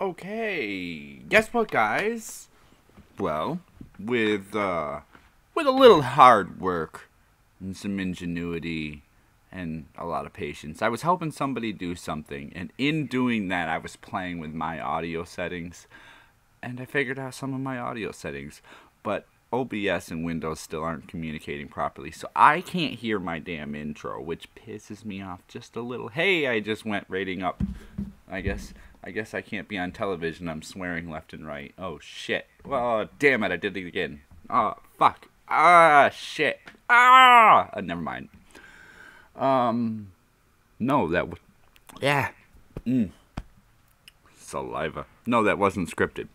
Okay, guess what, guys? Well, with a little hard work and some ingenuity and a lot of patience, I was helping somebody do something, and in doing that, I was playing with my audio settings, and I figured out some of my audio settings, but OBS and Windows still aren't communicating properly, so I can't hear my damn intro, which pisses me off just a little. Hey, I just went rating up. I guess I can't be on television. I'm swearing left and right. Oh, shit. Well, damn it. I did it again. Oh, fuck. Ah, shit. Never mind. No, that was... Yeah. Saliva. No, that wasn't scripted.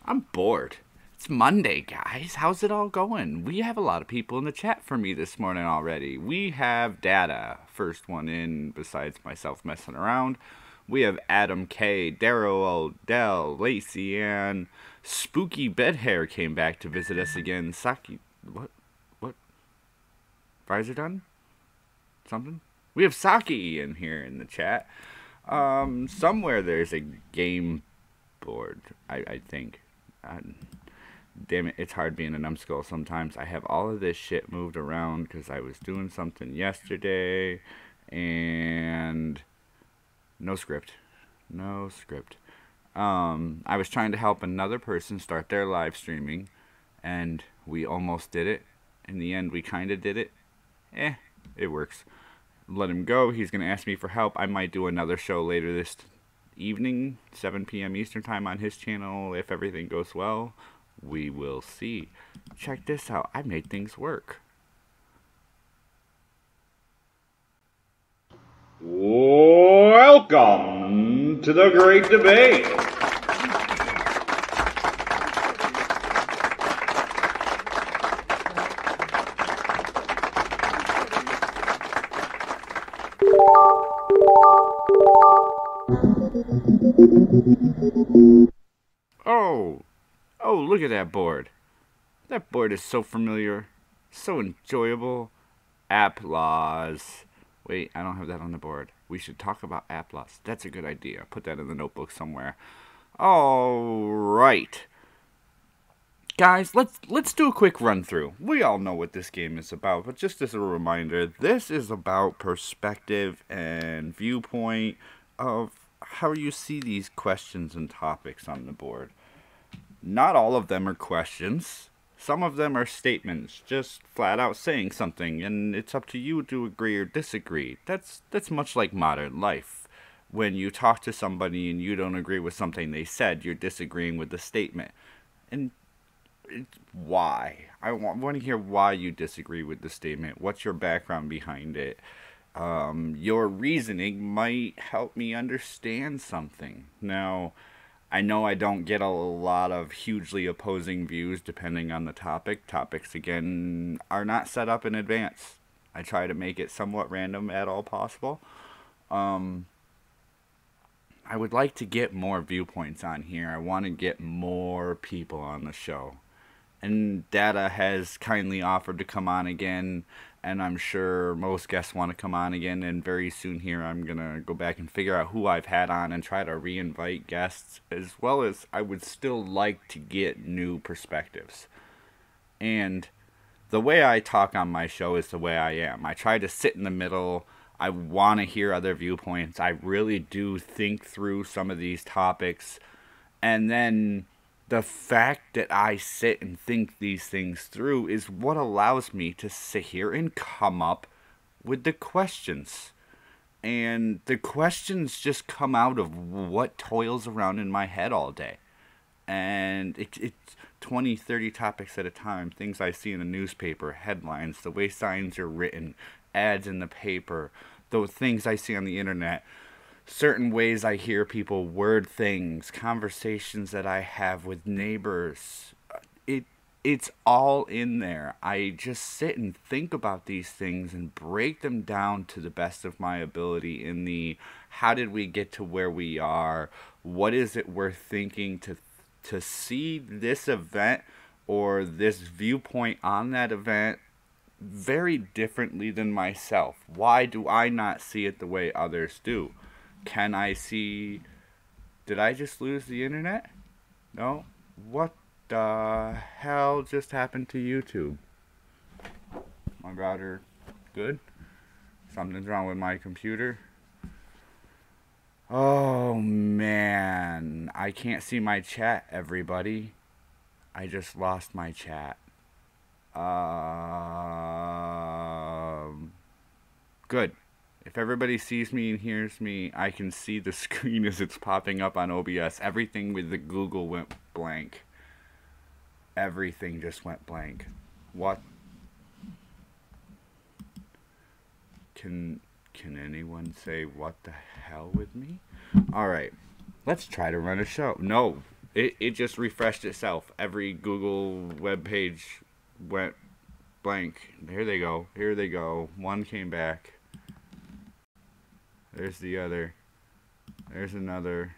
I'm bored. It's Monday, guys. How's it all going? We have a lot of people in the chat for me this morning already. We have Data, first one in besides myself messing around. We have Adam K, Daryl Odell, Lacey Ann, Spooky Bedhair came back to visit us again. Saki, what? Fries are done? Something? We have Saki in here in the chat. Somewhere there's a game board, I think. Damn it, it's hard being a numbskull sometimes. I have all of this shit moved around because I was doing something yesterday, and... No script. I was trying to help another person start their live streaming, and we almost did it. In the end, we kind of did it. It works. Let him go. He's going to ask me for help. I might do another show later this evening, 7 p.m. Eastern Time on his channel. If everything goes well, we will see. Check this out. I made things work. Welcome to the Great Debate. Oh, look at that board. That board is so familiar, so enjoyable. Applause. Wait, I don't have that on the board. We should talk about applause. That's a good idea. Put that in the notebook somewhere. All right. Guys, let's do a quick run through. We all know what this game is about, but just as a reminder, this is about perspective and viewpoint of how you see these questions and topics on the board. Not all of them are questions. Some of them are statements, just flat out saying something, and it's up to you to agree or disagree. That's much like modern life. When you talk to somebody and you don't agree with something they said, you're disagreeing with the statement. And why? I want to hear why you disagree with the statement. What's your background behind it? Your reasoning might help me understand something. Now, I know I don't get a lot of hugely opposing views depending on the topic. Topics, again, are not set up in advance. I try to make it somewhat random at all possible. I would like to get more viewpoints on here. I want to get more people on the show. And Data has kindly offered to come on again, and I'm sure most guests want to come on again, and very soon here I'm going to go back and figure out who I've had on and try to re-invite guests, as well as I would still like to get new perspectives. And the way I talk on my show is the way I am. I try to sit in the middle. I want to hear other viewpoints. I really do think through some of these topics, and then the fact that I sit and think these things through is what allows me to sit here and come up with the questions. And the questions just come out of what toils around in my head all day. And it's 20, 30 topics at a time. Things I see in the newspaper, headlines, the way signs are written, ads in the paper, those things I see on the internet. Certain ways I hear people word things, conversations that I have with neighbors. It's all in there. I just sit and think about these things and break them down to the best of my ability in the how did we get to where we are? What is it we're thinking to see this event or this viewpoint on that event very differently than myself? Why do I not see it the way others do? Can I see Did I just lose the internet? No? What the hell just happened to YouTube? My router good? Something's wrong with my computer? Oh man, I can't see my chat, everybody. I just lost my chat. Good. If everybody sees me and hears me, I can see the screen as it's popping up on OBS. Everything with the Google went blank. Everything just went blank. What? Can anyone say what the hell with me? Alright, let's try to run a show. No, it just refreshed itself. Every Google web page went blank. Here they go. Here they go. One came back. There's the other. There's another.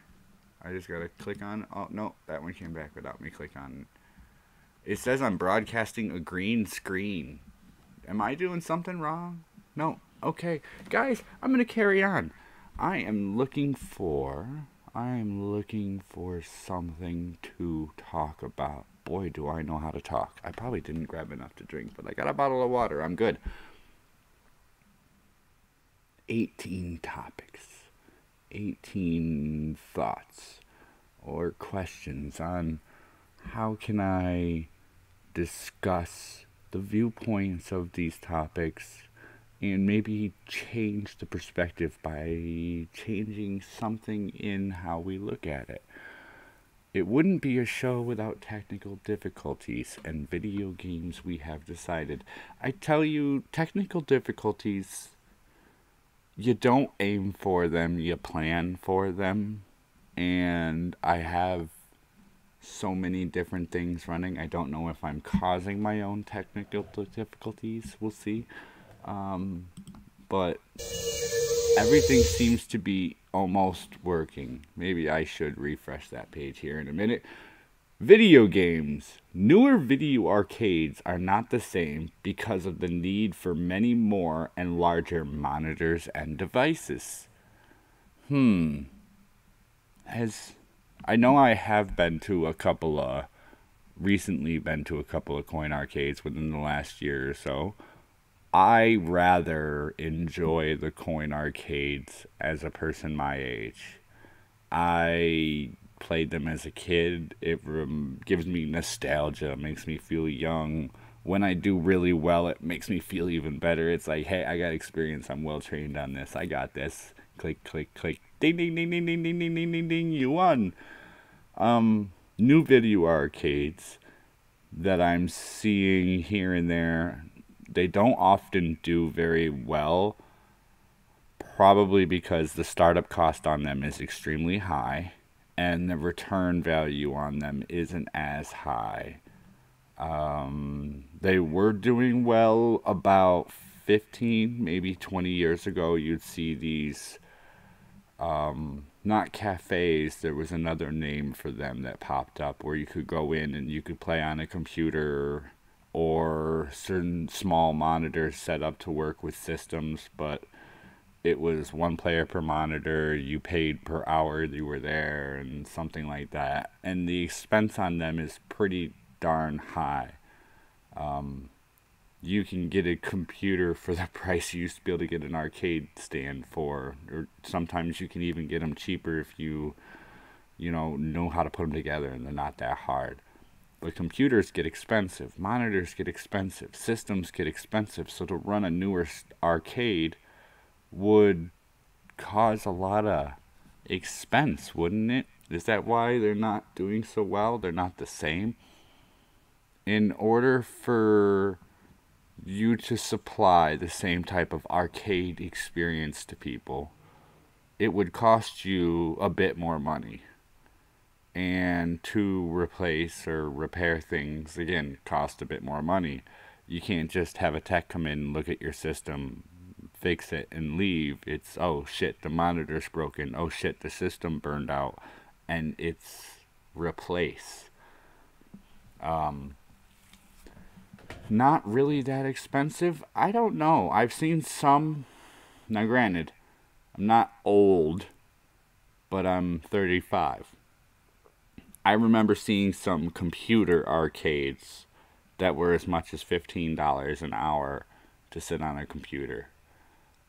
I just gotta click on. Oh, no, that one came back without me click on. It says I'm broadcasting a green screen. Am I doing something wrong? No. Okay, guys, I'm gonna carry on. I am looking for something to talk about. Boy, do I know how to talk. I probably didn't grab enough to drink, but I got a bottle of water. I'm good. 18 topics. 18 thoughts or questions on how can I discuss the viewpoints of these topics and maybe change the perspective by changing something in how we look at it. It wouldn't be a show without technical difficulties, and video games, we have decided. I tell you, technical difficulties, you don't aim for them, you plan for them. And I have so many different things running. I don't know if I'm causing my own technical difficulties. We'll see. But everything seems to be almost working. Maybe I should refresh that page here in a minute. Video games. Newer video arcades are not the same because of the need for many more and larger monitors and devices. As I know, I have been to recently been to a couple of coin arcades within the last year or so. I rather enjoy the coin arcades as a person my age. I played them as a kid. It gives me nostalgia, makes me feel young. When I do really well, it makes me feel even better. It's like, hey, I got experience. I'm well trained on this. I got this. Click, click, click. Ding, ding, ding, ding, ding, ding, ding, ding, ding, ding. You won. New video arcades that I'm seeing here and there, they don't often do very well, probably because the startup cost on them is extremely high and the return value on them isn't as high. They were doing well about 15, maybe 20 years ago. You'd see these, not cafes, there was another name for them that popped up where you could go in and you could play on a computer or certain small monitors set up to work with systems, but it was one player per monitor, you paid per hour you were there, and something like that. And the expense on them is pretty darn high. You can get a computer for the price you used to be able to get an arcade stand for, or sometimes you can even get them cheaper if you know how to put them together and they're not that hard. But computers get expensive, monitors get expensive, systems get expensive, so to run a newer arcade would cause a lot of expense, wouldn't it? Is that why they're not doing so well? They're not the same? In order for you to supply the same type of arcade experience to people, it would cost you a bit more money. And to replace or repair things, again, cost a bit more money. You can't just have a tech come in, look at your system, fix it, and leave. It's, oh shit, the monitor's broken. Oh shit, the system burned out. And it's replace. Not really that expensive. I don't know. I've seen some. Now granted, I'm not old. but I'm 35. I remember seeing some computer arcades that were as much as $15 an hour to sit on a computer.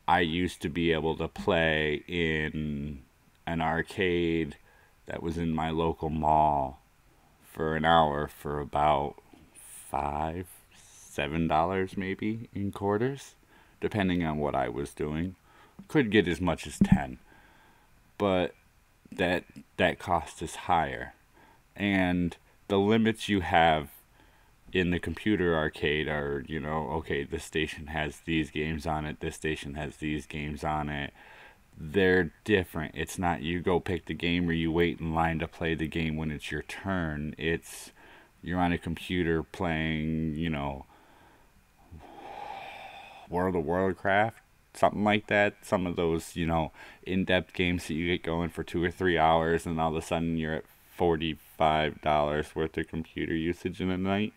I used to be able to play in an arcade that was in my local mall for an hour for about $5, $7 maybe in quarters, depending on what I was doing. Could get as much as 10, but that cost is higher, and the limits you have in the computer arcade are, okay, this station has these games on it, this station has these games on it. They're different. It's not you go pick the game or you wait in line to play the game when it's your turn. It's you're on a computer playing, World of Warcraft, something like that. Some of those, in-depth games that you get going for 2 or 3 hours, and all of a sudden you're at $45 worth of computer usage in a night,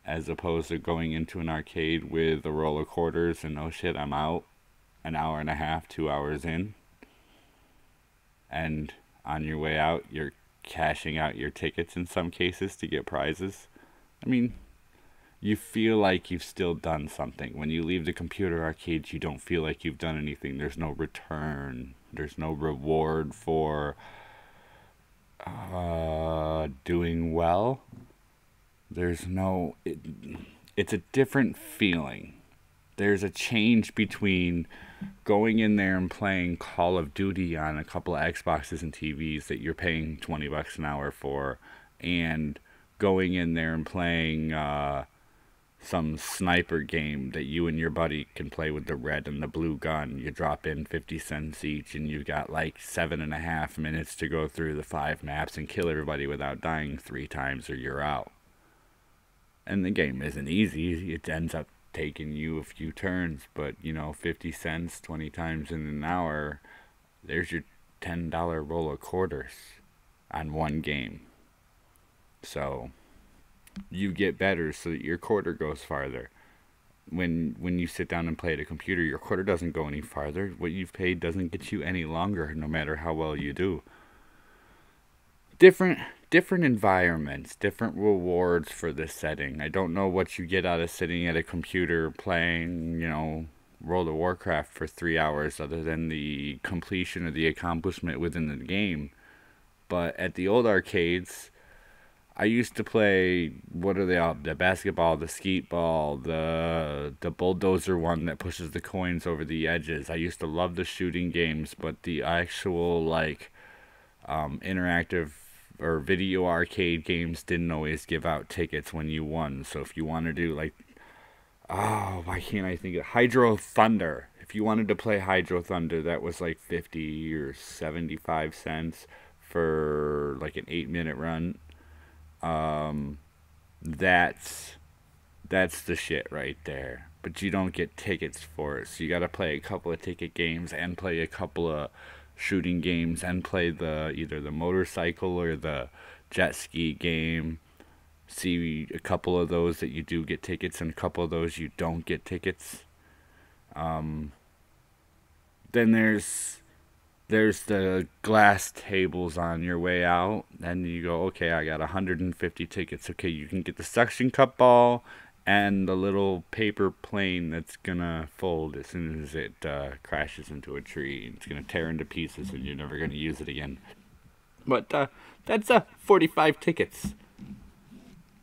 as opposed to going into an arcade with a roll of quarters and, oh shit, I'm out an hour and a half, 2 hours in, and on your way out you're cashing out your tickets in some cases to get prizes. I mean, you feel like you've still done something. When you leave the computer arcade, you don't feel like you've done anything. There's no return. There's no reward for doing well. There's no... It's a different feeling. There's a change between going in there and playing Call of Duty on a couple of Xboxes and TVs that you're paying $20 an hour for, and going in there and playing some sniper game that you and your buddy can play with the red and the blue gun. You drop in 50 cents each, and you've got like 7.5 minutes to go through the 5 maps and kill everybody without dying 3 times, or you're out. And the game isn't easy. It ends up taking you a few turns, but 50 cents 20 times in an hour, there's your $10 roll of quarters on one game. So you get better so that your quarter goes farther. When you sit down and play at a computer, your quarter doesn't go any farther. What you've paid doesn't get you any longer, no matter how well you do. Different environments, different rewards for this setting. I don't know what you get out of sitting at a computer playing, World of Warcraft for 3 hours, other than the completion of the accomplishment within the game. But at the old arcades, I used to play, what are they all? The basketball, the skeet ball, the bulldozer one that pushes the coins over the edges. I used to love the shooting games, but the actual, interactive or video arcade games didn't always give out tickets when you won. So if you want to do why can't I think of Hydro Thunder? If you wanted to play Hydro Thunder, that was like 50 or 75 cents for like an 8-minute run. That's the shit right there. But you don't get tickets for it, so you gotta play a couple of ticket games and play a couple of shooting games and play either the motorcycle or the jet ski game. See a couple of those that you do get tickets, and a couple of those you don't get tickets. Then there's the glass tables on your way out, and you go, okay, I got 150 tickets. Okay, you can get the suction cup ball and the little paper plane that's gonna fold as soon as it crashes into a tree. It's gonna tear into pieces, and you're never gonna use it again. But that's 45 tickets.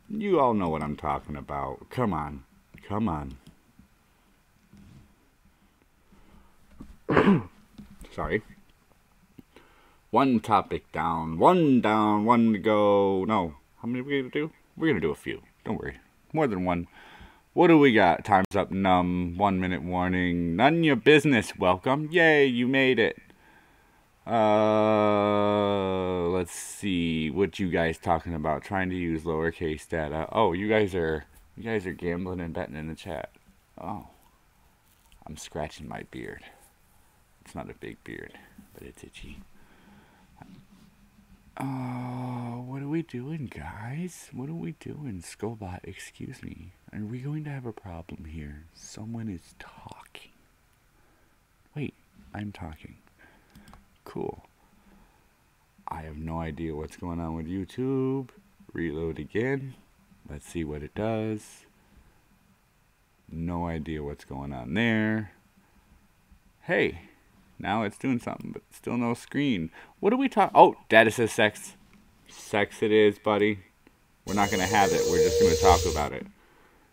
You all know what I'm talking about. Come on. Sorry. One topic down, one to go. No, how many are we gonna do? We're gonna do a few. Don't worry. More than one. What do we got? Time's up, 1 minute warning. None your business. Welcome. Yay, you made it. Let's see. What you guys talking about? Trying to use lowercase data. Oh, you guys are gambling and betting in the chat. Oh. I'm scratching my beard. It's not a big beard, but it's itchy. What are we doing, guys? What are we doing? Skullbot, excuse me. Are we going to have a problem here? Someone is talking. Wait, I'm talking. Cool. I have no idea what's going on with YouTube. Reload again. Let's see what it does. No idea what's going on there. Hey, now it's doing something, but still no screen. What do we talk? Oh, data says sex. Sex it is, buddy. We're not going to have it. We're just going to talk about it.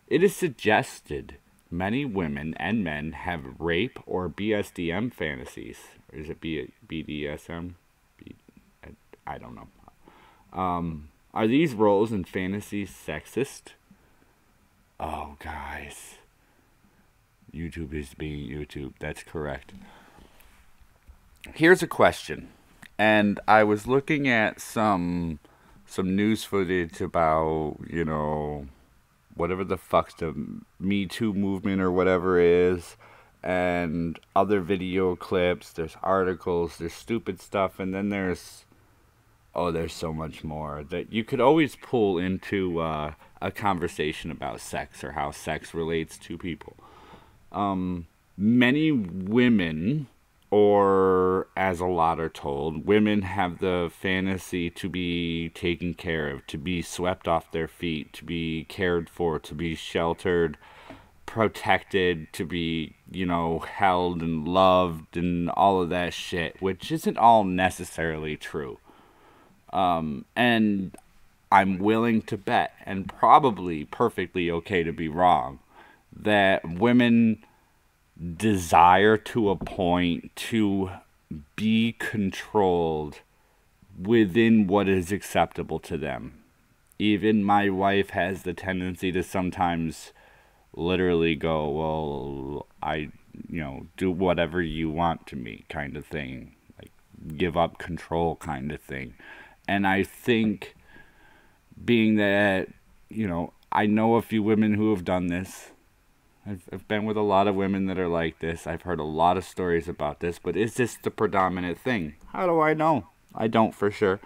It is suggested many women and men have rape or BSDM fantasies. Or is it BDSM? I don't know. Are these roles and fantasies sexist? Oh, guys. YouTube is being YouTube. That's correct. Here's a question. And I was looking at some news footage about, whatever the fuck's the Me Too movement or whatever is, and other video clips, there's articles, there's stupid stuff, and then there's so much more that you could always pull into a conversation about sex or how sex relates to people. Many women, or as a lot are told, women have the fantasy to be taken care of, to be swept off their feet, to be cared for, to be sheltered, protected, to be, held and loved and all of that shit, which isn't all necessarily true. And I'm willing to bet, and probably perfectly okay to be wrong, that women desire to a point to be controlled within what is acceptable to them. Even my wife has the tendency to sometimes literally go, well, I, do whatever you want to me kind of thing. Like, give up control kind of thing. And I think, being that, I know a few women who have done this. I've been with a lot of women that are like this. I've heard a lot of stories about this. But is this the predominant thing? How do I know? I don't for sure.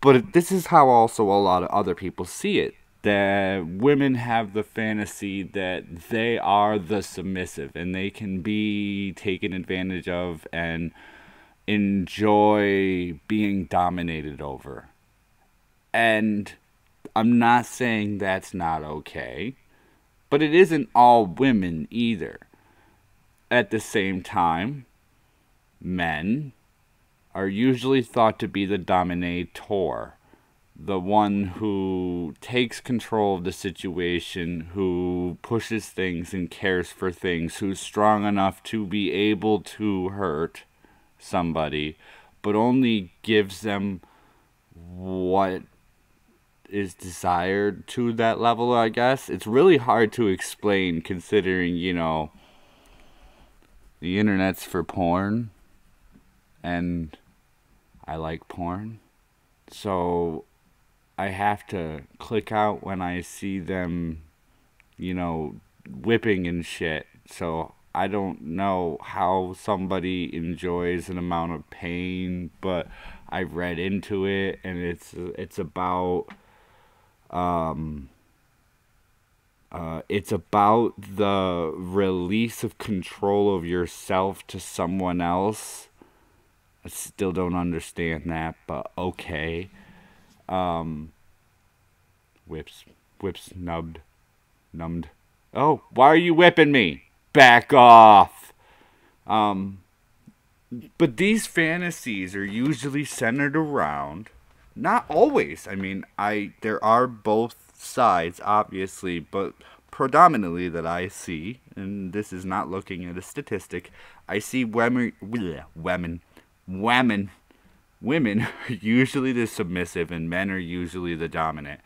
But this is how also a lot of other people see it. That women have the fantasy that they are the submissive. And they can be taken advantage of and enjoy being dominated over. And I'm not saying that's not okay, but it isn't all women either. At the same time, men are usually thought to be the dominator, the one who takes control of the situation, who pushes things and cares for things, who's strong enough to be able to hurt somebody, but only gives them what is desired to that level, I guess. It's really hard to explain considering, the internet's for porn, and I like porn, so I have to click out when I see them, whipping and shit, so I don't know how somebody enjoys an amount of pain, but I've read into it, and it's about the release of control of yourself to someone else. I still don't understand that, but okay. Whips, numbed. Oh, why are you whipping me? Back off. But these fantasies are usually centered around, not always. I mean, there are both sides, obviously, but predominantly that I see, and this is not looking at a statistic, I see women are usually the submissive and men are usually the dominant.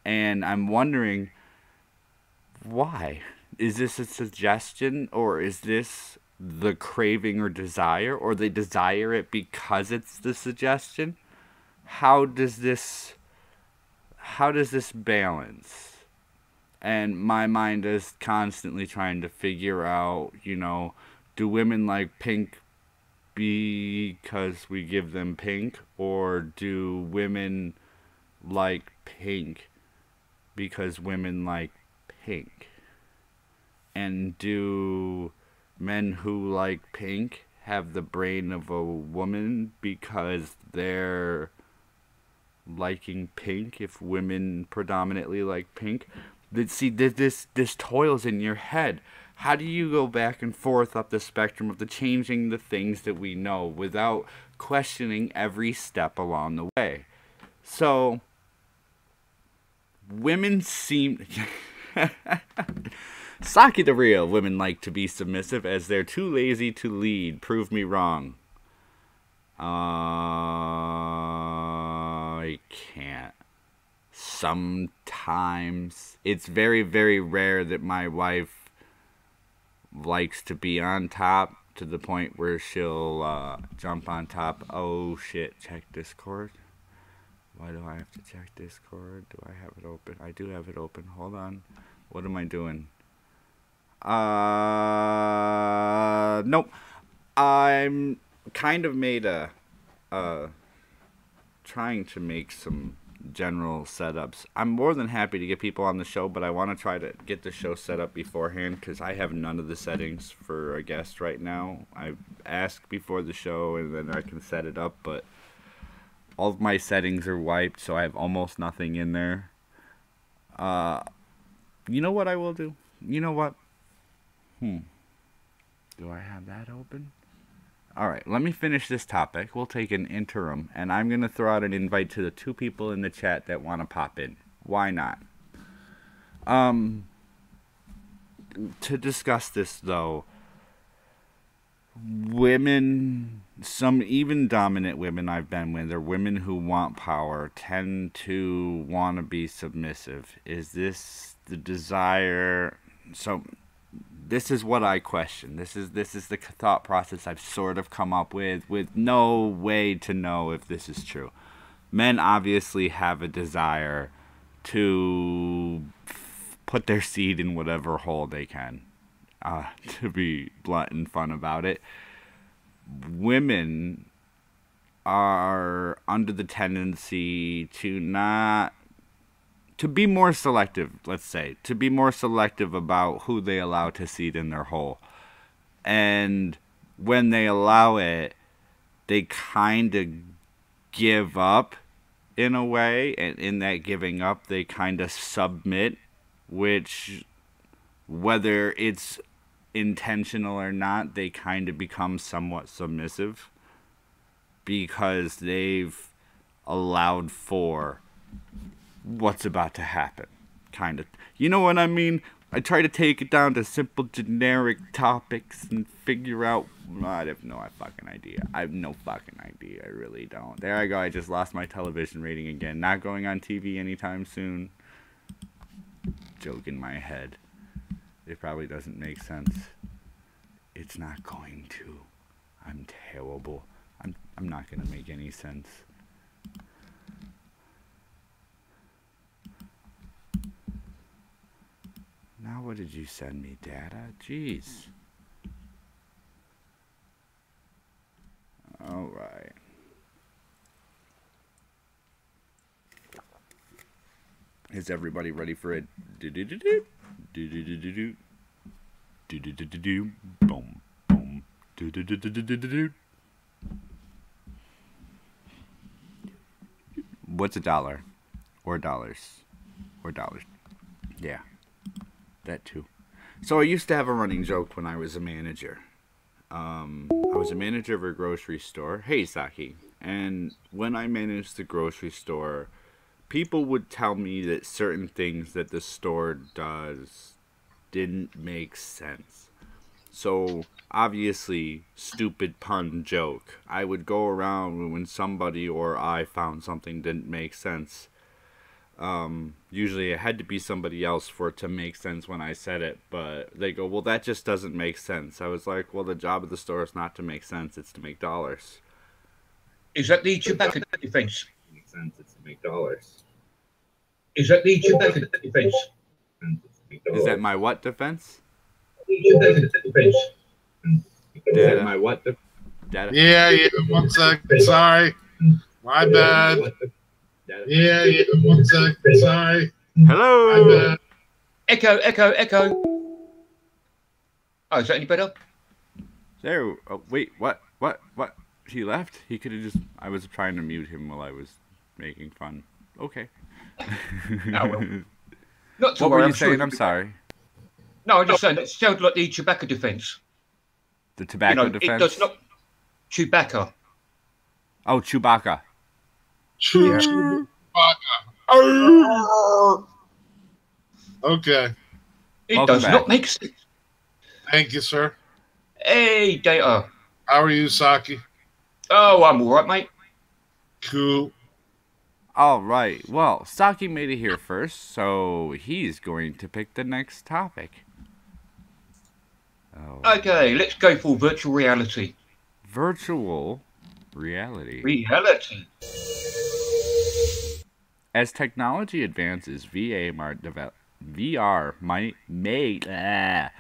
And I'm wondering, why? Is this a suggestion, or is this the craving or desire, or they desire it because it's the suggestion? How does this balance? And my mind is constantly trying to figure out, do women like pink because we give them pink, or do women like pink because women like pink? And do men who like pink have the brain of a woman because they're liking pink, if women predominantly like pink. See, this toils in your head. How do you go back and forth up the spectrum of the changing the things that we know without questioning every step along the way? So, women seem... Saki the real. Women like to be submissive as they're too lazy to lead. Prove me wrong. I can't. Sometimes. It's very, very rare that my wife likes to be on top to the point where she'll jump on top. Oh shit, check Discord. Why do I have to check Discord? Do I have it open? I do have it open. Hold on. What am I doing? Nope. I'm kind of made trying to make some general setups. I'm more than happy to get people on the show, but I want to try to get the show set up beforehand because I have none of the settings for a guest right now. I ask before the show and then I can set it up, but all of my settings are wiped, so I have almost nothing in there. You know what I will do? You know what? Do I have that open? Alright, let me finish this topic. We'll take an interim, and I'm going to throw out an invite to the 2 people in the chat that want to pop in. Why not? To discuss this, though, women, some even dominant women I've been with, or women who want power, tend to want to be submissive. Is this the desire? So... this is what I question. This is the thought process I've sort of come up with no way to know if this is true. Men obviously have a desire to put their seed in whatever hole they can, to be blunt and fun about it. Women are under the tendency to be more selective, let's say. To be more selective about who they allow to seed in their hole. And when they allow it, they kind of give up in a way. And in that giving up, they kind of submit. Which, whether it's intentional or not, they kind of become somewhat submissive. Because they've allowed for what's about to happen, kind of. You know what I mean? I try to take it down to simple, generic topics and figure out... I have no fucking idea. I have no fucking idea. I really don't. There I go. I just lost my television rating again. Not going on TV anytime soon. Joke in my head. It probably doesn't make sense. It's not going to. I'm terrible. I'm not going to make any sense. Now what did you send me, data? Jeez. Alright. Is everybody ready for it? Do-do-do-do. Do-do-do-do-do. Do-do-do-do-do. Boom. Boom. Do-do-do-do-do-do-do. What's $1? Or dollars? Or dollars. Yeah. That too. So I used to have a running joke when I was a manager. I was a manager of a grocery store. Hey, Saki. And when I managed the grocery store, people would tell me that certain things that the store does didn't make sense. So, obviously, stupid pun joke. I would go around when somebody or I found something didn't make sense. Usually it had to be somebody else for it to make sense when I said it, but they go, well, that just doesn't make sense. I was like, well, the job of the store is not to make sense, it's to make dollars. Is that the Chewbacca defense? Makes sense, it's to make dollars. Is that the Chewbacca defense? Is that my what defense? Chewbacca defense. Is that my what defense? Yeah, 1 sec. Sorry. My bad. Yeah, 1 sec. Sorry. Hello. My bad. Echo. Oh, is that any better? There. Oh, wait. What? He left? He could have just. I was trying to mute him while I was making fun. Okay. No, well, not to What worry, were you I'm sure saying? I'm sorry. No, I'm just saying it sounds like the Chewbacca defense. The tobacco defense? It does not. Chewbacca. Oh, Chewbacca. Chewbacca. Okay. It Welcome does back. not make sense. Thank you, sir. Hey, Data. How are you, Saki? Oh, I'm all right, mate. Cool. All right. Well, Saki made it here first, so he's going to pick the next topic. Oh. Okay, let's go for virtual reality. Virtual reality. Reality. As technology advances, VR might let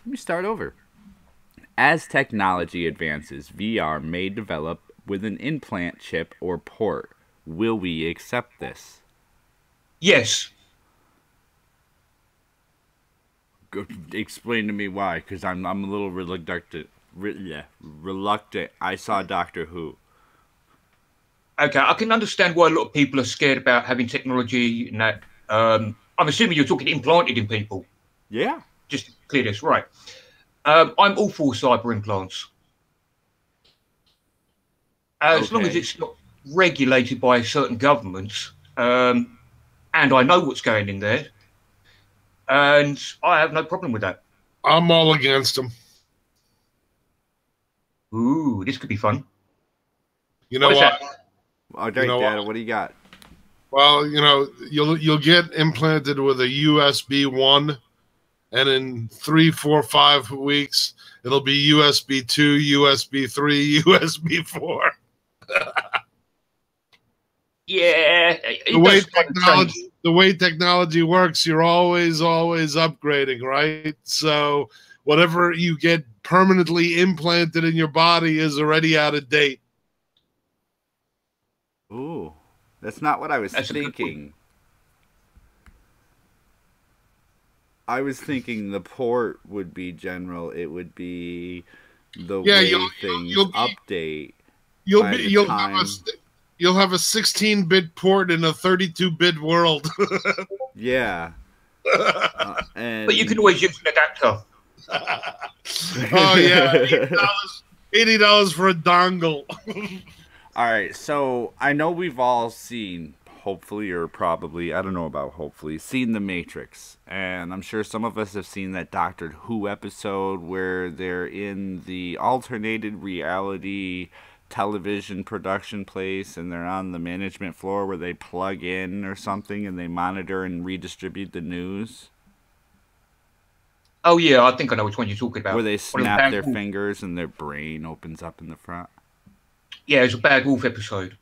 me start over. As technology advances, VR may develop with an implant chip or port. Will we accept this? Yes. Explain to me why, because I'm a little reluctant. I saw Doctor Who. Okay, I can understand why a lot of people are scared about having technology and that. I'm assuming you're talking implanted in people. Yeah. Just to clear this, right. I'm all for cyber implants. As long as it's not regulated by certain governments, and I know what's going in there, and I have no problem with that. I'm all against them. Ooh, this could be fun. You know what? All right, Dad, what do you got? Well, you'll get implanted with a USB 1, and in 3, 4, 5 weeks, it'll be USB 2, USB 3, USB 4. Yeah. The way technology works, you're always upgrading, right? So whatever you get permanently implanted in your body is already out of date. Ooh, that's not what I was thinking. I was thinking the port would be general. It would be the way things update. You'll have a 16-bit port in a 32-bit world. Yeah. But you can always use an adapter. Oh yeah, $80 for a dongle. All right, so I know we've all seen, hopefully or probably, I don't know about hopefully, seen The Matrix. And I'm sure some of us have seen that Doctor Who episode where they're in the alternated reality television production place and they're on the management floor where they plug in or something and they monitor and redistribute the news. Oh, yeah, I think I know which one you're talking about. Where they snap their fingers and their brain opens up in the front. Yeah, it's a Bad Wolf episode.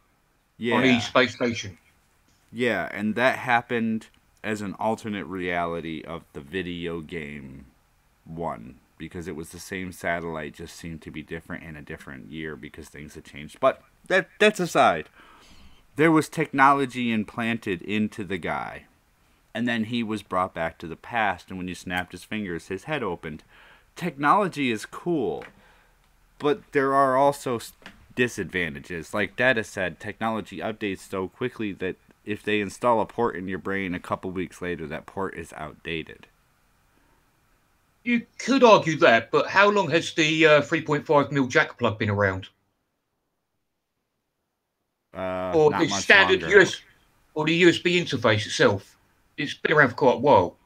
Yeah. On the space station. Yeah, and that happened as an alternate reality of the video game 1. Because it was the same satellite, just seemed to be different in a different year because things had changed. But that's aside. There was technology implanted into the guy. And then he was brought back to the past, and when you snapped his fingers, his head opened. Technology is cool, but there are also disadvantages. Like Data said, technology updates so quickly that if they install a port in your brain a couple weeks later, that port is outdated. You could argue that, but how long has the 3.5mm jack plug been around? Or not the much standard longer. or the USB interface itself? It's been around for quite a while.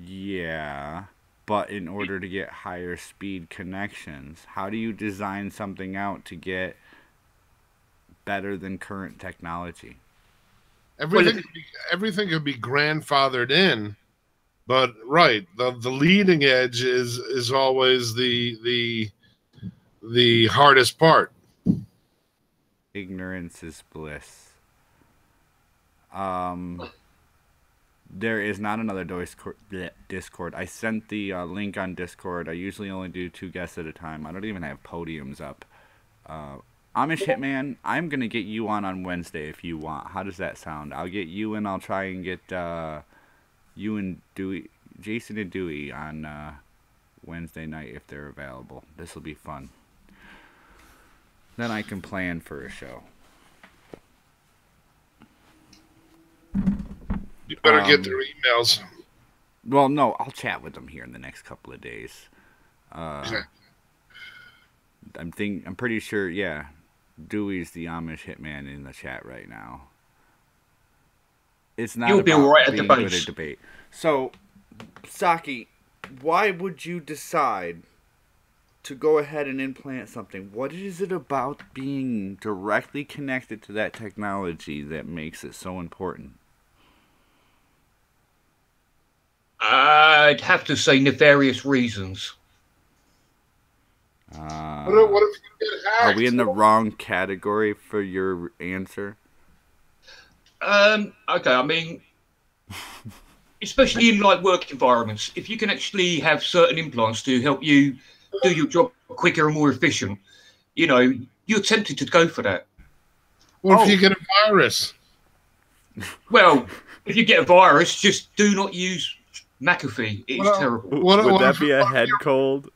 Yeah, but in order to get higher speed connections, how do you design something out to get better than current technology? Everything could be grandfathered in, but right, the leading edge is always the hardest part. Ignorance is bliss. There is not another Discord. I sent the link on Discord. I usually only do 2 guests at a time. I don't even have podiums up. Amish Hitman, I'm going to get you on Wednesday if you want. How does that sound? I'll get you and I'll try and get you and Dewey, Jason and Dewey on Wednesday night if they're available. This will be fun. Then I can plan for a show. You better get their emails. Well, no, I'll chat with them here in the next couple of days. Okay. I'm pretty sure, yeah. Dewey's the Amish hitman in the chat right now. It's not You'll be about all right at being debates. good at debate. So, Saki, why would you decide to go ahead and implant something? What is it about being directly connected to that technology that makes it so important? I'd have to say nefarious reasons. What if you get hacked? Are we in the wrong category for your answer? Okay, I mean, especially in like work environments, if you can actually have certain implants to help you do your job quicker and more efficient, you know, you're tempted to go for that. What if you get a virus? Well, if you get a virus, just do not use McAfee. It's terrible. Would that be a head cold?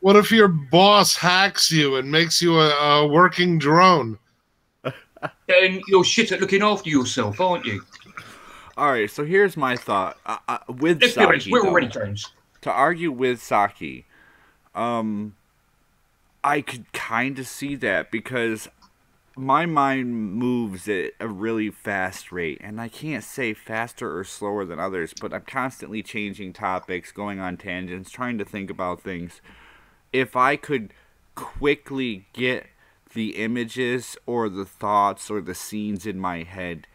What if your boss hacks you and makes you a working drone? Then you're shit at looking after yourself, aren't you? All right, so here's my thought. With Let's be honest, Saki, we're though, already Jones. to argue with Saki, I could kind of see that because my mind moves at a really fast rate, and I can't say faster or slower than others, but I'm constantly changing topics, going on tangents, trying to think about things. If I could quickly get the images or the thoughts or the scenes in my head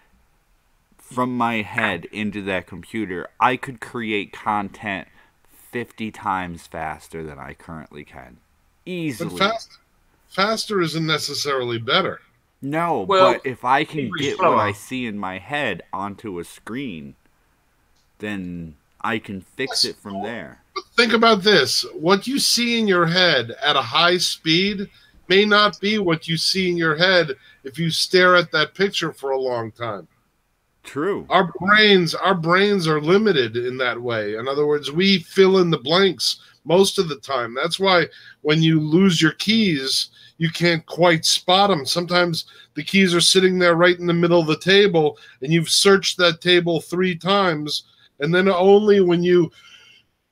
from my head into that computer, I could create content 50 times faster than I currently can. Easily. But faster isn't necessarily better. No, Well, but if I can get slower. what I see in my head onto a screen, then I can fix it from there. But think about this. What you see in your head at a high speed may not be what you see in your head if you stare at that picture for a long time. True. Our brains are limited in that way. In other words, we fill in the blanks most of the time. That's why when you lose your keys, you can't quite spot them. Sometimes the keys are sitting there right in the middle of the table, and you've searched that table 3 times, and then only when you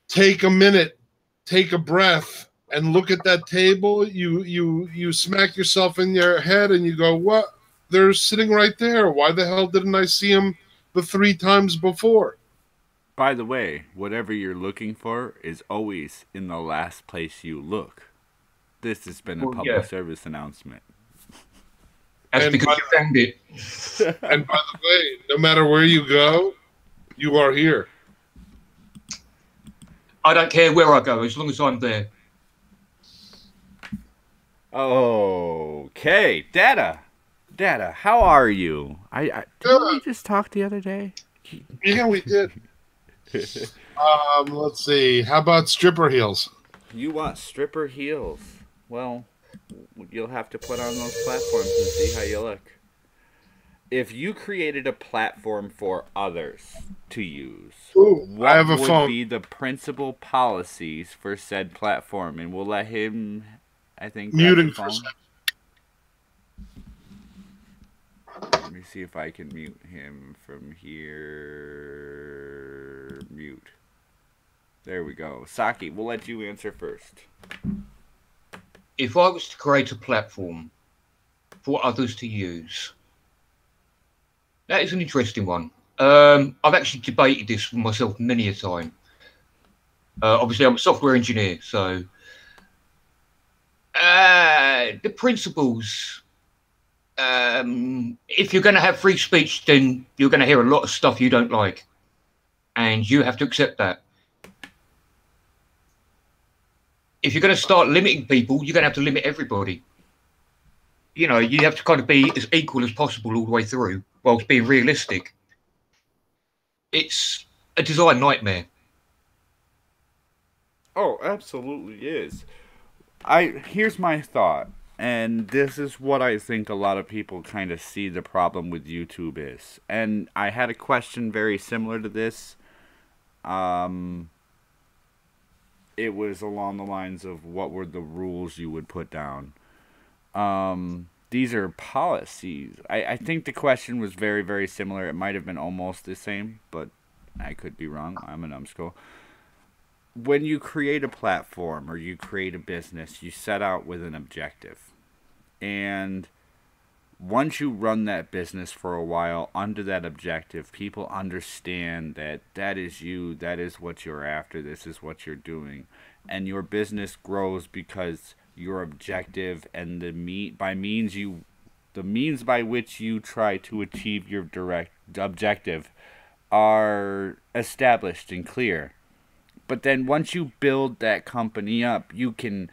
take a minute, take a breath, and look at that table, you smack yourself in your head and you go, what? They're sitting right there. Why the hell didn't I see them the 3 times before? By the way, whatever you're looking for is always in the last place you look. This has been a public service announcement. That's And because you found it. And by the way, no matter where you go, you are here. I don't care where I go as long as I'm there. Okay, Data, how are you? Didn't we just talk the other day? Yeah, we did. Let's see. How about stripper heels? You want stripper heels? Well, you'll have to put on those platforms and see how you look. If you created a platform for others to use, I have a what would phone. be the principal policies for said platform? And we'll let him, I think, Muting grab the for a phone. Let me see if I can mute him from here. Mute. There we go. Saki, we'll let you answer first. If I was to create a platform for others to use, that is an interesting one. I've actually debated this with myself many a time. Obviously, I'm a software engineer, so the principles. If you're going to have free speech, then you're going to hear a lot of stuff you don't like, and you have to accept that. If you're going to start limiting people, you're going to have to limit everybody. You know, you have to kind of be as equal as possible all the way through, whilst being realistic. It's a design nightmare. Oh, absolutely is. Here's my thought, and this is what I think a lot of people kind of see the problem with YouTube is. And I had a question very similar to this. it was along the lines of what were the rules you would put down. These are policies. I think the question was very, very similar. It might have been almost the same, but I could be wrong. I'm a numbskull. When you create a platform or you create a business, you set out with an objective. And once you run that business for a while under that objective, people understand that that is you, that is what you're after, this is what you're doing. And your business grows because your objective and the means by which you try to achieve your direct objective are established and clear. But then once you build that company up, you can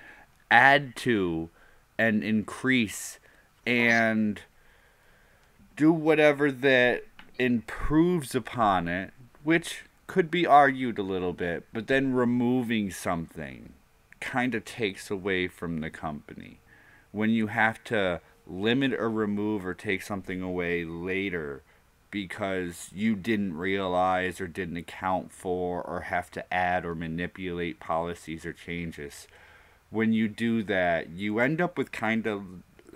add to and increase and do whatever that improves upon it, which could be argued a little bit, but then removing something kind of takes away from the company. When you have to limit or remove or take something away later because you didn't realize or didn't account for or have to add or manipulate policies or changes. When you do that, you end up with kind of,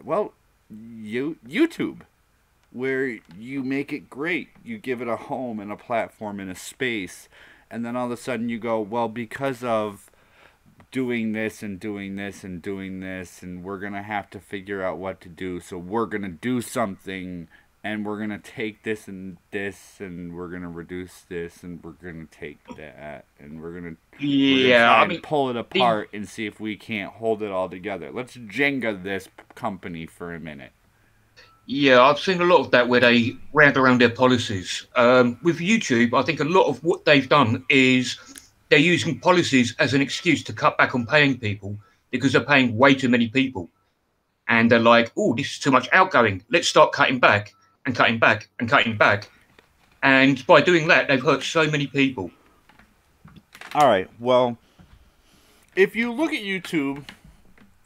well, YouTube, where you make it great. You give it a home and a platform and a space, and then all of a sudden you go, well, because of doing this and doing this and doing this, and we're going to have to figure out what to do, so we're going to do something, and we're going to take this, and we're going to reduce this, and we're going to take that, and we're going to try and pull it apart and see if we can't hold it all together. Let's Jenga this company for a minute. Yeah, I've seen a lot of that where they round around their policies. With YouTube, I think a lot of what they've done is they're using policies as an excuse to cut back on paying people because they're paying way too many people. And they're like, oh, this is too much outgoing. Let's start cutting back and cutting back and cutting back. And by doing that, they've hurt so many people. All right, well, if you look at YouTube...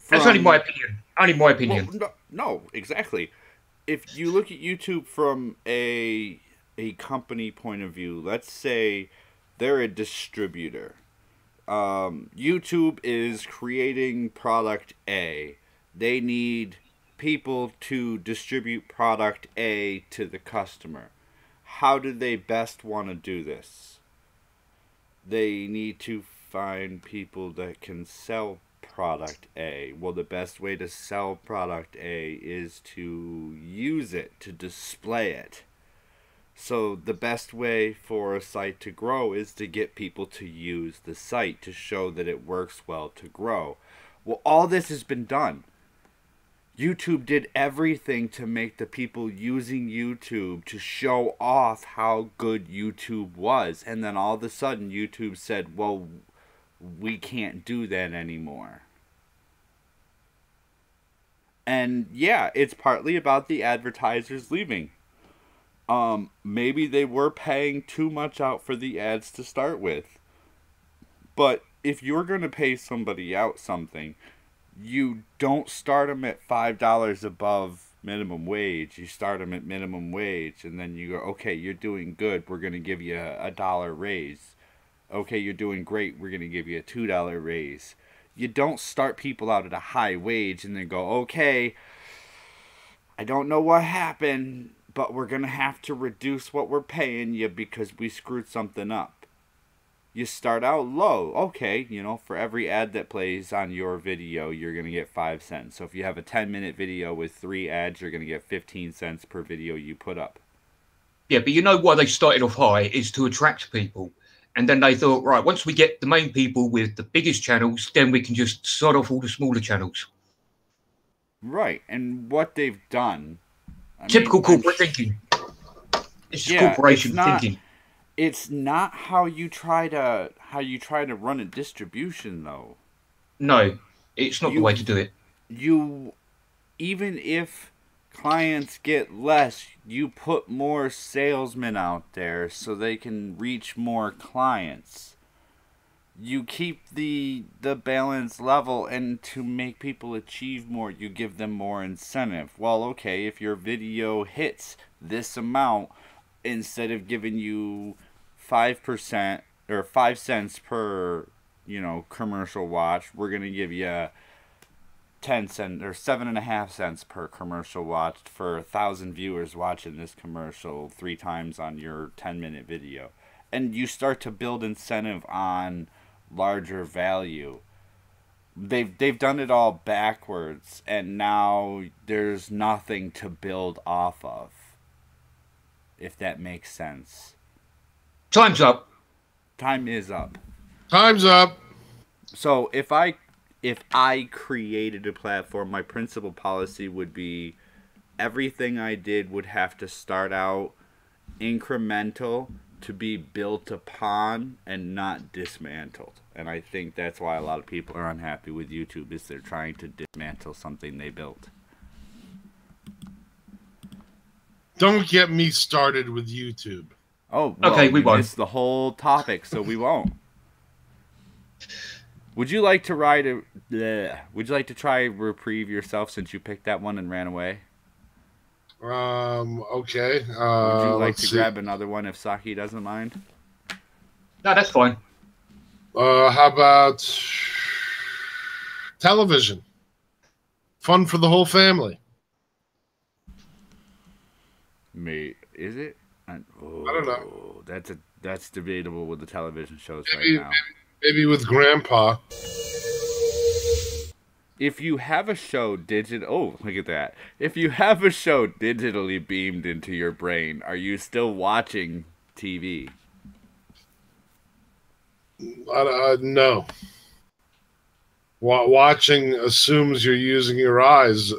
That's only my opinion. Only my opinion. Well, no, exactly. If you look at YouTube from a company point of view, let's say they're a distributor. YouTube is creating product A. They need people to distribute product A to the customer. How do they best want to do this? They need to find people that can sell product A. Well, the best way to sell product A is to use it, to display it. So the best way for a site to grow is to get people to use the site, to show that it works well, to grow. Well, all this has been done. YouTube did everything to make the people using YouTube to show off how good YouTube was. And then all of a sudden YouTube said, well, we can't do that anymore. And yeah, it's partly about the advertisers leaving. Maybe they were paying too much out for the ads to start with. But if you're going to pay somebody out something, you don't start them at $5 above minimum wage. You start them at minimum wage, and then you go, okay, you're doing good. We're going to give you a $1 raise. Okay, you're doing great. We're going to give you a $2 raise. You don't start people out at a high wage and then go, okay, I don't know what happened, but we're going to have to reduce what we're paying you because we screwed something up. You start out low. Okay, you know, for every ad that plays on your video, you're going to get 5 cents. So if you have a 10-minute video with 3 ads, you're going to get 15 cents per video you put up. Yeah, but you know why they started off high is to attract people. And then they thought, right, once we get the main people with the biggest channels, then we can just sort off all the smaller channels. Right, and what they've done... Typical corporate thinking. It's just corporation thinking. It's not how you try to run a distribution, though. No, it's not the way to do it. Even if clients get less, you put more salesmen out there so they can reach more clients. You keep the balance level, and to make people achieve more, you give them more incentive. Well, okay, if your video hits this amount, instead of giving you 5% or 5 cents per commercial watch. We're gonna give you 10 cents or 7.5 cents per commercial watched for 1,000 viewers watching this commercial 3 times on your 10-minute video. And you start to build incentive on larger value. They've done it all backwards, and now there's nothing to build off of, if that makes sense. Time's up. Time is up. Time's up. So if I created a platform, my principal policy would be everything I did would have to start out incremental to be built upon and not dismantled. And I think that's why a lot of people are unhappy with YouTube, is they're trying to dismantle something they built. Don't get me started with YouTube. Oh, well, okay, we won't. Missed the whole topic, so we won't. Would you like to Would you like to try reprieve yourself since you picked that one and ran away? Okay. Would you like to grab another one if Saki doesn't mind? No, that's fine. How about television? Fun for the whole family. Is it? I don't know. That's debatable with the television shows maybe, right now. Maybe with Grandpa. If you have a show look at that. If you have a show digitally beamed into your brain, are you still watching TV? No. Watching assumes you're using your eyes.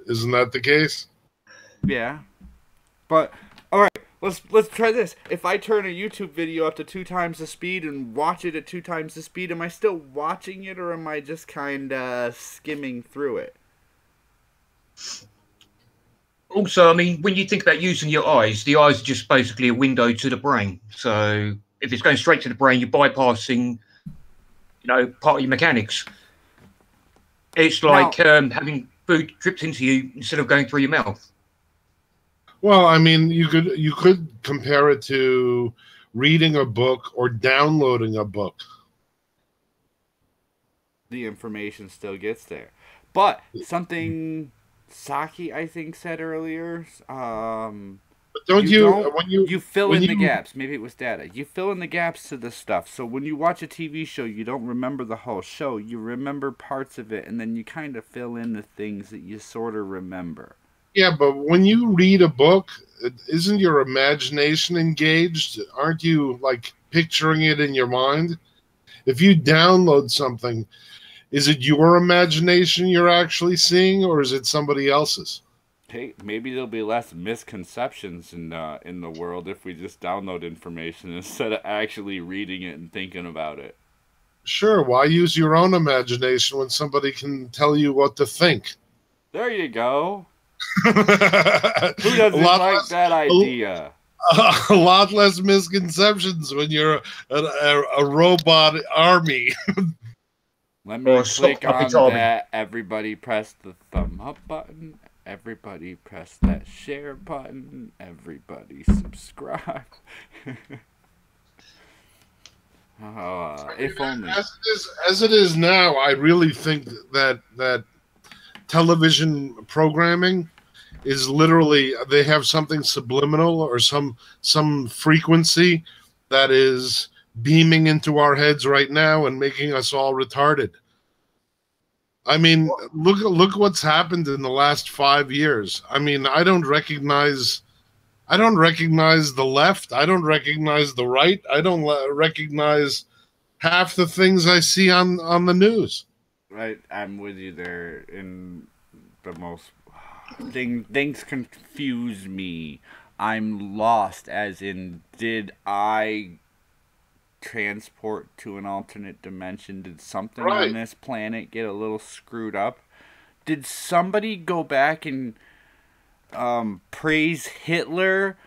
Isn't that the case? Yeah. But all right, let's try this. If I turn a YouTube video up to 2 times the speed and watch it at 2 times the speed, am I still watching it, or am I just kind of skimming through it? Also, I mean, when you think about using your eyes, the eyes are just basically a window to the brain. So if it's going straight to the brain, you're bypassing, part of your mechanics. It's like having food dripped into you instead of going through your mouth. Well, I mean, you could compare it to reading a book or downloading a book. The information still gets there. But something Saki, I think, said earlier, but you fill in the gaps. Maybe it was data. You fill in the gaps to the stuff. So when you watch a TV show, you don't remember the whole show. You remember parts of it, and then you kind of fill in the things that you sort of remember. Yeah, but when you read a book, isn't your imagination engaged? Aren't you, like, picturing it in your mind? If you download something, is it your imagination you're actually seeing, or is it somebody else's? Hey, maybe there'll be less misconceptions in the world if we just download information instead of actually reading it and thinking about it. Sure, why use your own imagination when somebody can tell you what to think? There you go. Who doesn't like that idea? A lot less misconceptions when you're a robot army. Let me click on that. Everybody press the thumb up button. Everybody press that share button. Everybody subscribe. If only. As it is now, I really think that television programming is literally, they have something subliminal or some frequency that is beaming into our heads right now and making us all retarded. I mean, look what's happened in the last 5 years. I mean, I don't recognize the left. I don't recognize the right. I don't recognize half the things I see on the news. Right, I'm with you there. In the most things confuse me. I'm lost, as in, did I transport to an alternate dimension? Did something on this planet get a little screwed up? Did somebody go back and praise Hitler,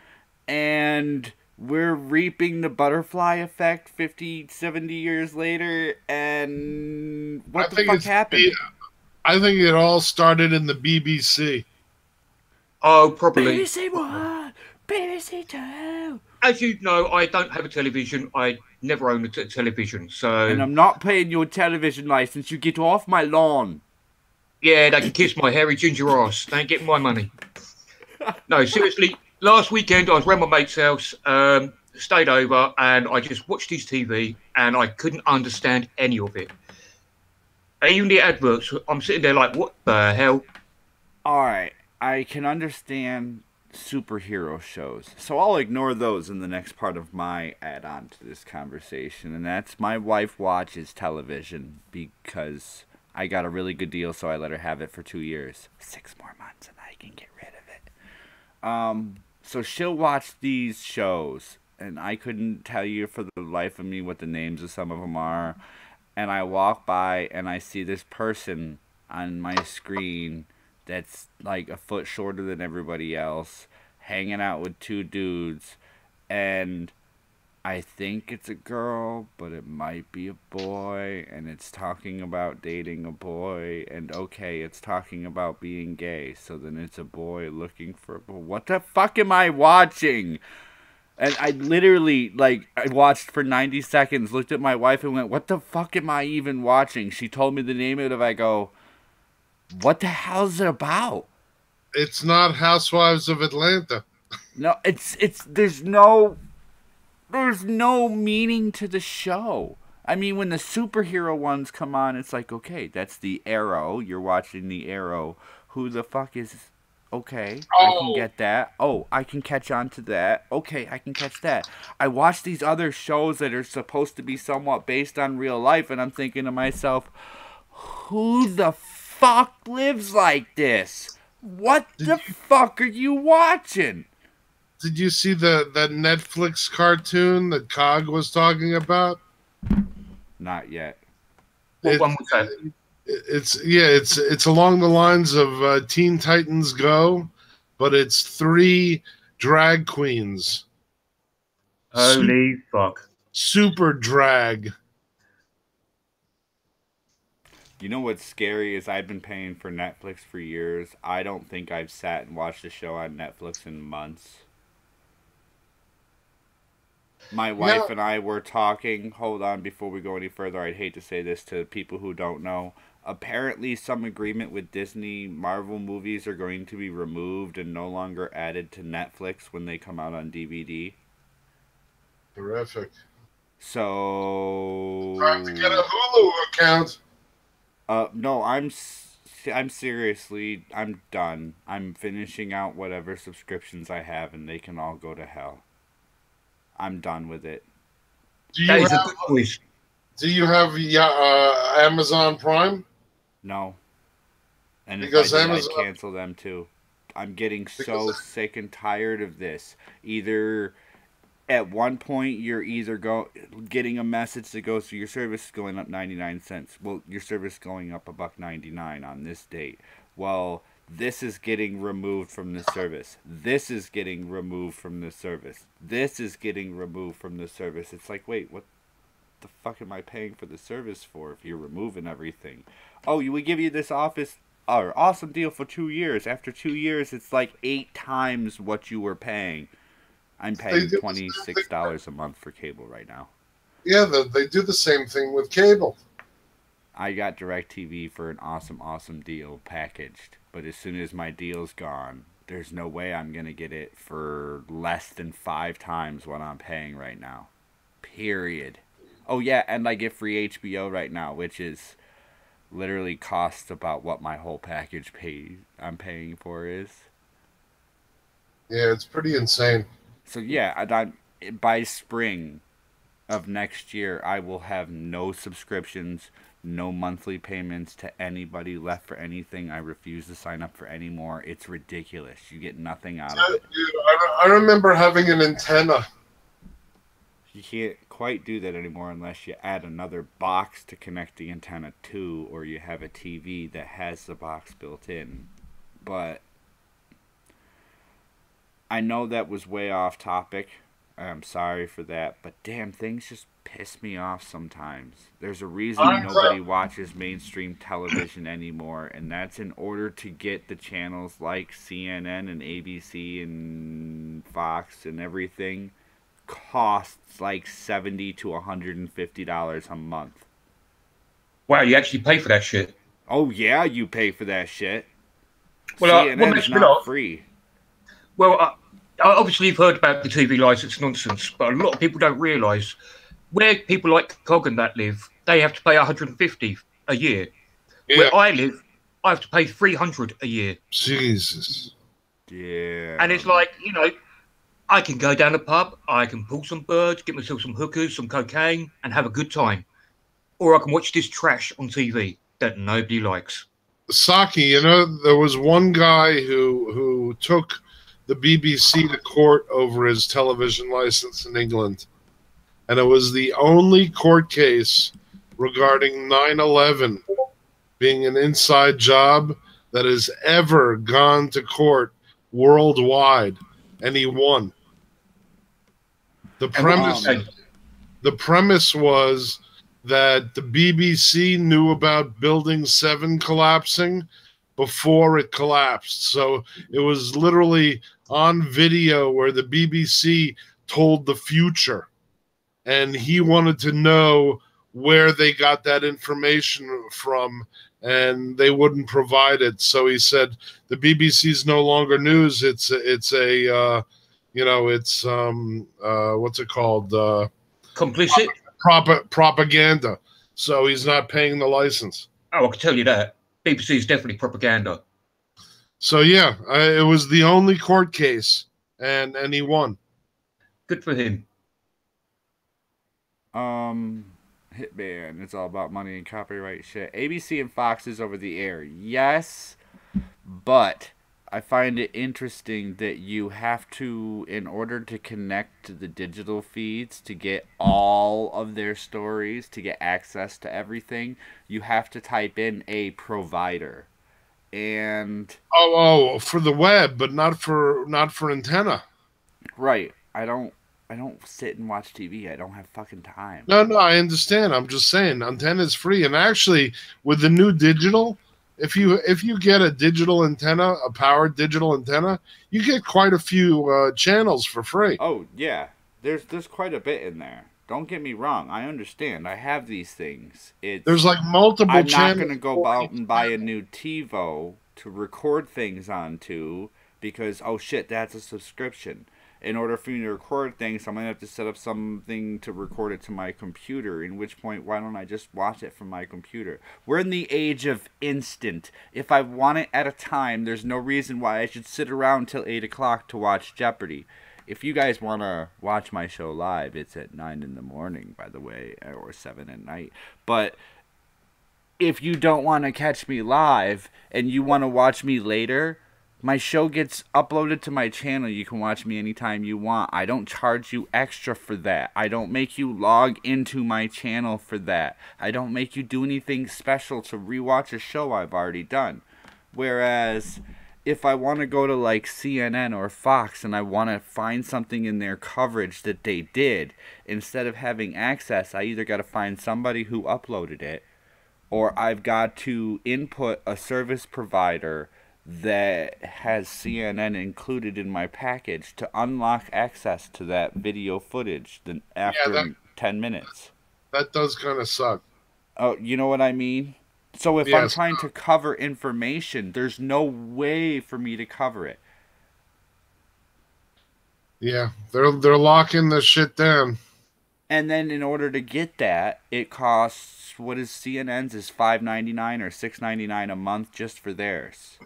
and we're reaping the butterfly effect 50, 70 years later, and what the fuck happened? I think it all started in the BBC. Oh, probably. BBC 1, BBC 2. as you know, I don't have a television. I never own a television. So, And I'm not paying your television license. You get off my lawn. yeah, they can kiss my hairy ginger ass. They ain't getting my money. No, seriously. Last weekend, I was around my mate's house, stayed over, and I just watched his TV, and I couldn't understand any of it. Even the adverts, I'm sitting there like, what the hell? Alright, I can understand superhero shows, so I'll ignore those in the next part of my add-on to this conversation, and that's my wife watches television because I got a really good deal, so I let her have it for 2 years. 6 more months and I can get rid of it. So she'll watch these shows, and I couldn't tell you for the life of me what the names of some of them are. And I walk by and I see this person on my screen that's like a foot shorter than everybody else, hanging out with 2 dudes, and I think it's a girl, but it might be a boy, and it's talking about dating a boy, and okay, it's talking about being gay, so then it's a boy looking for a boy. What the fuck am I watching? And I literally, like, I watched for 90 seconds, looked at my wife and went, what the fuck am I even watching? She told me the name of it, and I go, what the hell is it about? It's not Housewives of Atlanta. No, there's no meaning to the show. I mean, when the superhero ones come on, it's like, okay, that's the Arrow. You're watching the Arrow. Who the fuck is... Okay, I can get that. Oh, I can catch on to that. Okay, I can catch that. I watch these other shows that are supposed to be somewhat based on real life, and I'm thinking to myself, who the fuck lives like this? What the fuck are you watching? Did you see that Netflix cartoon that Cog was talking about? Not yet. What one was that? It's along the lines of Teen Titans Go, but it's 3 drag queens. Holy fuck. Super drag. You know what's scary is I've been paying for Netflix for years. I don't think I've sat and watched a show on Netflix in months. My wife and I were talking. Hold on, before we go any further, I'd hate to say this to people who don't know. Apparently, some agreement with Disney, Marvel movies are going to be removed and no longer added to Netflix when they come out on DVD. Terrific. So... Time to get a Hulu account. No, I'm seriously, I'm done. I'm finishing out whatever subscriptions I have, and they can all go to hell. I'm done with it. Do you have Amazon Prime? No. And because if I did, I'd cancel them too. I'm getting so sick and tired of this. Either at one point you're either getting a message that goes to your service is going up 99 cents. Well, your service is going up $1.99 on this date. Well, this is getting removed from the service. This is getting removed from the service. This is getting removed from the service. It's like, wait, what the fuck am I paying for the service for if you're removing everything? Oh, we give you this awesome deal for 2 years. After 2 years, it's like 8 times what you were paying. I'm paying $26 a month for cable right now. Yeah, they do the same thing with cable. I got DirecTV for an awesome deal packaged. But as soon as my deal's gone, there's no way I'm going to get it for less than 5 times what I'm paying right now. Period. Oh, yeah, and I get free HBO right now, which is literally costs about what my whole package I'm paying for is. Yeah, it's pretty insane. So, yeah, by spring of next year, I will have no subscriptions, no monthly payments to anybody left for anything. I refuse to sign up for any more. It's ridiculous. You get nothing out of it. Dude, I remember having an antenna. You can't quite do that anymore unless you add another box to connect the antenna to, or you have a TV that has the box built in. But I know that was way off topic. I'm sorry for that, but damn, things just piss me off sometimes. There's a reason nobody watches mainstream television anymore, and that's in order to get the channels like CNN and ABC and Fox and everything costs like $70 to $150 a month. Wow, you actually pay for that shit? Oh yeah, you pay for that shit. Well, CNN's not free. Well, obviously you've heard about the TV license nonsense, but a lot of people don't realise where people like Cog and that live, they have to pay $150 a year. Yeah. Where I live, I have to pay $300 a year. Jesus. Yeah. And it's like, you know, I can go down the pub, I can pull some birds, get myself some hookers, some cocaine, and have a good time. Or I can watch this trash on TV that nobody likes. Saki, you know, there was one guy who took the BBC to court over his television license in England. And it was the only court case regarding 9/11 being an inside job that has ever gone to court worldwide. And he won. The premise was that the BBC knew about Building 7 collapsing before it collapsed. So it was literally on video where the BBC told the future. And he wanted to know where they got that information from, and they wouldn't provide it. So he said, the BBC's no longer news. It's a what's it called? Complicit? Propaganda. So he's not paying the license. Oh, I can tell you that. BBC is definitely propaganda. So yeah, it was the only court case, and he won. Good for him. Hitman, it's all about money and copyright shit. ABC and Fox is over the air. Yes, but I find it interesting that you have to, in order to connect to the digital feeds to get all of their stories, to get access to everything, you have to type in a provider. And for the web, but not for antenna. Right. I don't sit and watch TV. I don't have fucking time. No, I understand. I'm just saying antenna is free. And actually, with the new digital, if you get a digital antenna, a powered digital antenna, you get quite a few channels for free. Oh yeah, there's quite a bit in there. Don't get me wrong. I understand. I have these things. There's like multiple channels. I'm not going to go out and buy a new TiVo to record things onto because, oh shit, that's a subscription. In order for me to record things, I'm going to have to set up something to record it to my computer, in which point, why don't I just watch it from my computer? We're in the age of instant. If I want it at a time, there's no reason why I should sit around till 8 o'clock to watch Jeopardy. If you guys want to watch my show live, it's at 9 in the morning, by the way, or 7 at night. But if you don't want to catch me live and you want to watch me later, my show gets uploaded to my channel. You can watch me anytime you want. I don't charge you extra for that. I don't make you log into my channel for that. I don't make you do anything special to rewatch a show I've already done. Whereas, if I want to go to like CNN or Fox and I want to find something in their coverage that they did, instead of having access, I either got to find somebody who uploaded it, or I've got to input a service provider that has CNN included in my package to unlock access to that video footage after 10 minutes. That does kind of suck. Oh, you know what I mean? So if I'm trying to cover information, there's no way for me to cover it. Yeah, they're locking the shit down. And then in order to get that, it costs, what is CNN's, is $5.99 or $6.99 a month just for theirs.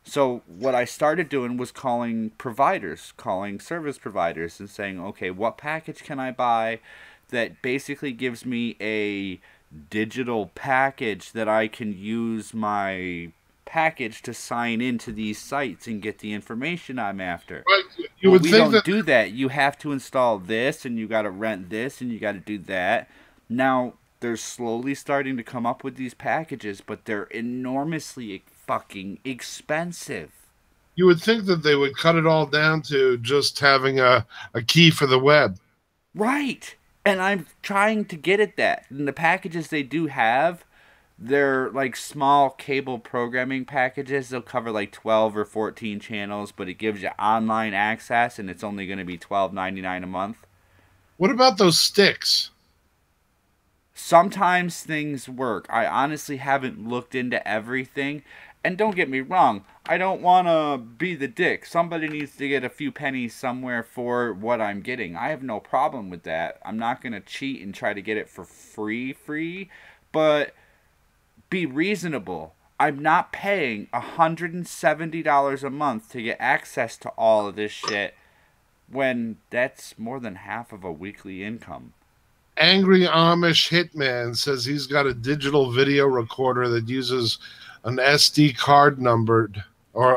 So what I started doing was calling service providers and saying, okay, what package can I buy that basically gives me a digital package that I can use my package to sign into these sites and get the information I'm after. Right. You would we think don't do that. You have to install this, and you got to rent this, and you got to do that. Now, they're slowly starting to come up with these packages, but they're enormously fucking expensive. You would think that they would cut it all down to just having a key for the web. Right. And I'm trying to get at that. And the packages they do have, they're like small cable programming packages. They'll cover like 12 or 14 channels, but it gives you online access, and it's only going to be $12.99 a month. What about those sticks? Sometimes things work. I honestly haven't looked into everything. And don't get me wrong, I don't want to be the dick. Somebody needs to get a few pennies somewhere for what I'm getting. I have no problem with that. I'm not going to cheat and try to get it for free. But be reasonable. I'm not paying $170 a month to get access to all of this shit when that's more than half of a weekly income. Angry Amish Hitman says he's got a digital video recorder that uses an SD card numbered or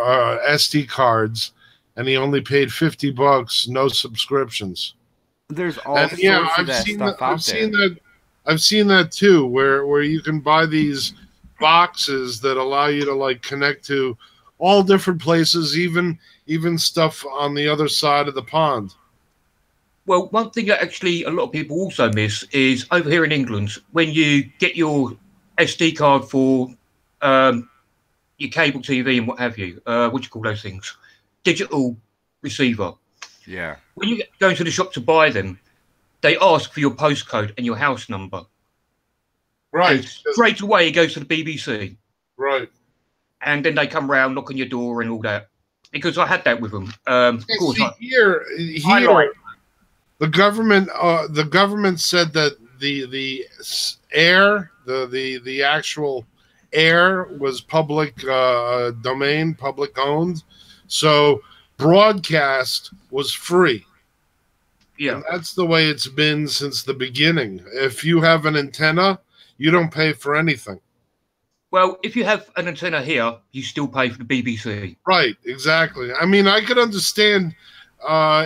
SD cards, and he only paid $50, no subscriptions. There's all sorts of that stuff out there. I've seen that too, where you can buy these boxes that allow you to like connect to all different places, even stuff on the other side of the pond. Well, one thing that actually a lot of people also miss is over here in England, when you get your SD card for your cable TV and what have you, what do you call those things? Digital receiver. Yeah. When you go into the shop to buy them, they ask for your postcode and your house number. Right. And straight away, it goes to the BBC. Right. And then they come round, knock on your door and all that. Because I had that with them. Of course, here, the government said that the air, the actual air was public domain, public owned. So broadcast was free. Yeah. And that's the way it's been since the beginning. If you have an antenna, you don't pay for anything. Well, if you have an antenna here, you still pay for the BBC. Right, exactly. I mean, I could understand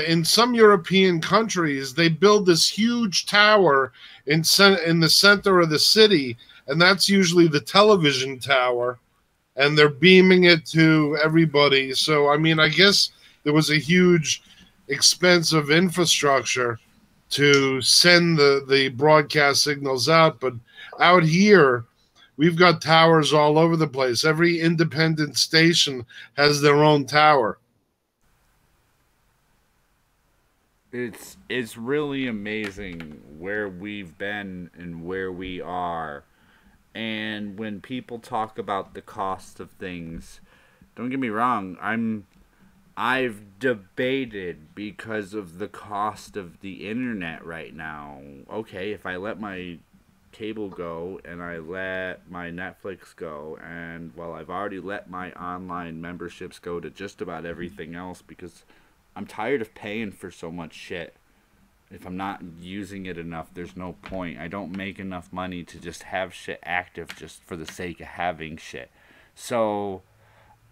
in some European countries, they build this huge tower in the center of the city, and that's usually the television tower, and they're beaming it to everybody. So, I mean, I guess there was a huge expense of infrastructure to send the broadcast signals out. But out here, we've got towers all over the place. Every independent station has their own tower. It's really amazing where we've been and where we are. And when people talk about the cost of things, don't get me wrong, I've debated because of the cost of the internet right now. Okay, if I let my cable go and I let my Netflix go, and well, I've already let my online memberships go to just about everything else because I'm tired of paying for so much shit. If I'm not using it enough, there's no point. I don't make enough money to just have shit active just for the sake of having shit. So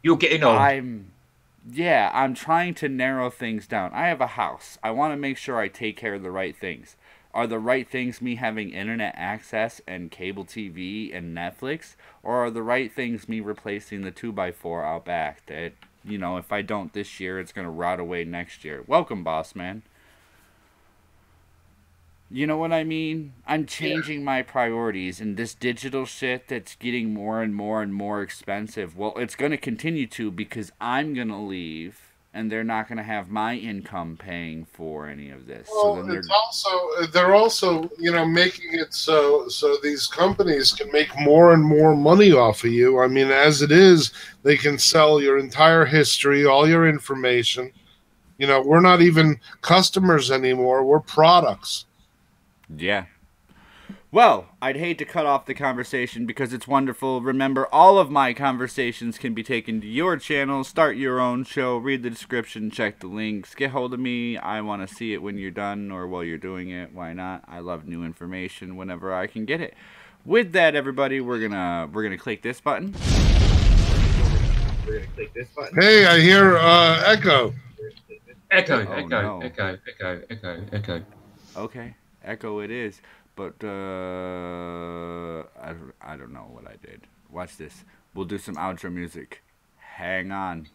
you're getting old. I'm trying to narrow things down. I have a house. I want to make sure I take care of the right things. Are the right things me having internet access and cable TV and Netflix? Or are the right things me replacing the 2x4 out back that, you know, if I don't this year, it's going to rot away next year? Welcome, boss man. You know what I mean? I'm changing my priorities, and this digital shit that's getting more and more and more expensive, well, it's going to continue to because I'm going to leave, and they're not going to have my income paying for any of this. Well, so they're also, you know, making it so these companies can make more and more money off of you. I mean, as it is, they can sell your entire history, all your information. You know, we're not even customers anymore. We're products. Yeah. Well, I'd hate to cut off the conversation because it's wonderful. Remember, all of my conversations can be taken to your channel. Start your own show. Read the description. Check the links. Get hold of me. I want to see it when you're done or while you're doing it. Why not? I love new information whenever I can get it. With that, everybody, we're gonna click this button. Hey, I hear echo. Echo. Okay. Echo it is, but I don't know what I did. Watch this. We'll do some outro music. Hang on.